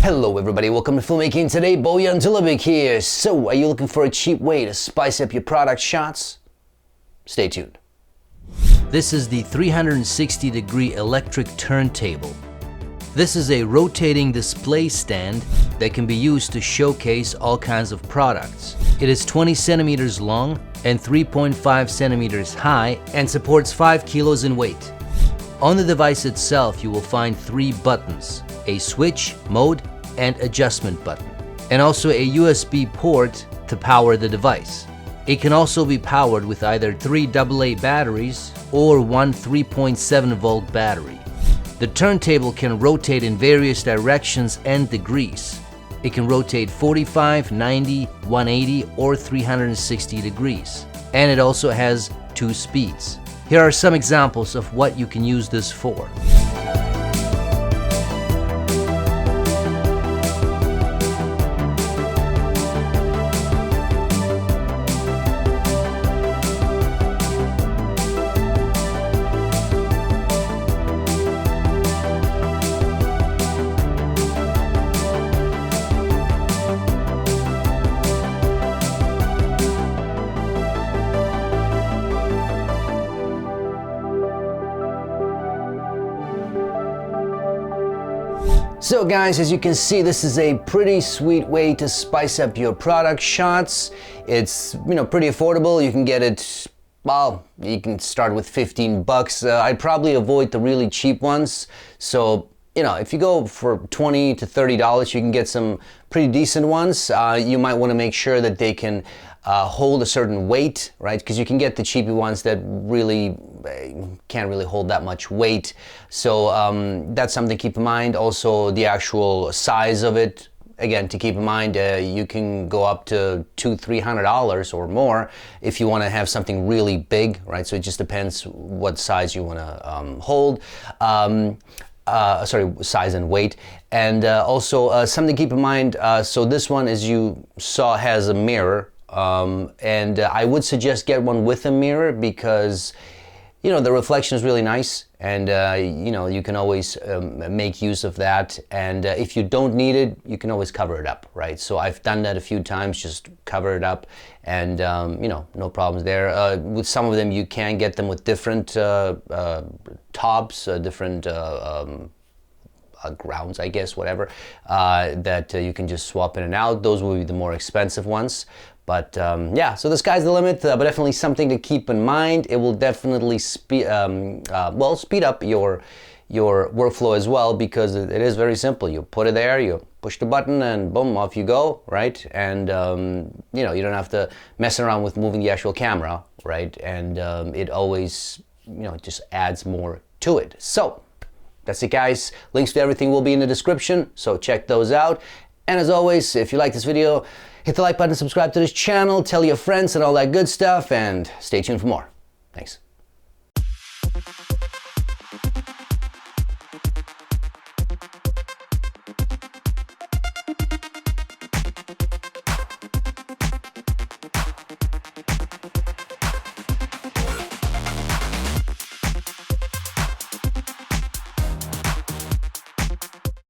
Hello everybody, welcome to Filmmaking. Today, Dulabic here. So, are you looking for a cheap way to spice up your product shots? Stay tuned. This is the 360-degree electric turntable. This is a rotating display stand that can be used to showcase all kinds of products. It is 20 centimeters long and 3.5 centimeters high and supports 5 kilos in weight. On the device itself, you will find 3 buttons: a switch, mode, and adjustment button, and also a USB port to power the device. It can also be powered with either 3 AA batteries or one 3.7 volt battery. The turntable can rotate in various directions and degrees. It can rotate 45, 90, 180, or 360 degrees. And it also has 2 speeds. Here are some examples of what you can use this for. So guys, as you can see, this is a pretty sweet way to spice up your product shots. It's, pretty affordable. You can get it, well, you can start with 15 bucks. I'd probably avoid the really cheap ones. So, if you go for $20 to $30, you can get some pretty decent ones. You might want to make sure that they can hold a certain weight, right? Because you can get the cheapy ones that really can't really hold that much weight. So that's something to keep in mind. Also, the actual size of it, again, to keep in mind, you can go up to $200-300 or more if you want to have something really big, right? So it just depends what size you want to hold. Size and weight. And also something to keep in mind, so this one, as you saw, has a mirror. And I would suggest get one with a mirror because, the reflection is really nice, and, you can always make use of that. And if you don't need it, you can always cover it up, right? So I've done that a few times, just cover it up, and, no problems there. With some of them, you can get them with different tops, different grounds, I guess, whatever, that you can just swap in and out. Those will be the more expensive ones. But yeah, so the sky's the limit, but definitely something to keep in mind. It will definitely speed up your workflow as well, because it is very simple. You put it there, you push the button, and boom, off you go, right? And you don't have to mess around with moving the actual camera, right? And it always, just adds more to it. So that's it, guys. Links to everything will be in the description, so check those out. And as always, if you like this video, hit the like button, subscribe to this channel, tell your friends and all that good stuff, and stay tuned for more. Thanks.